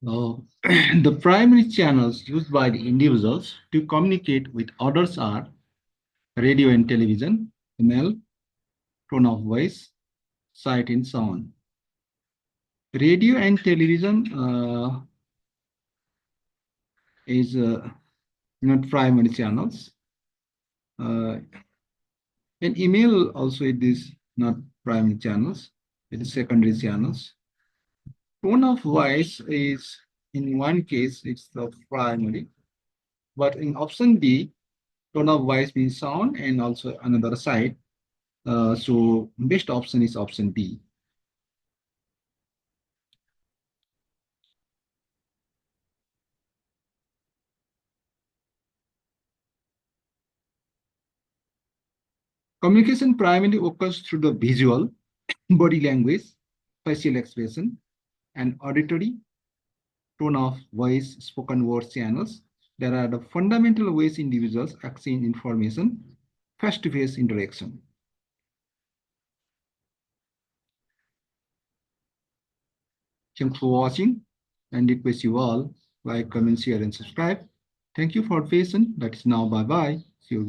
Uh, the primary channels used by the individuals to communicate with others are radio and television, email, tone of voice, sight and sound. Radio and television is not primary channels. Uh, and email also it is not primary channels. It is secondary channels. Tone of voice is in one case it's the primary, but in option B, tone of voice means sound and also another side. So best option is option B. Communication primarily occurs through the visual, body language, facial expression, and auditory, tone of voice, spoken word channels. There are the fundamental ways individuals exchange information, face-to-face interaction. Thanks for watching and request you all like, comment, share, and subscribe. Thank you for patience. That is now bye-bye.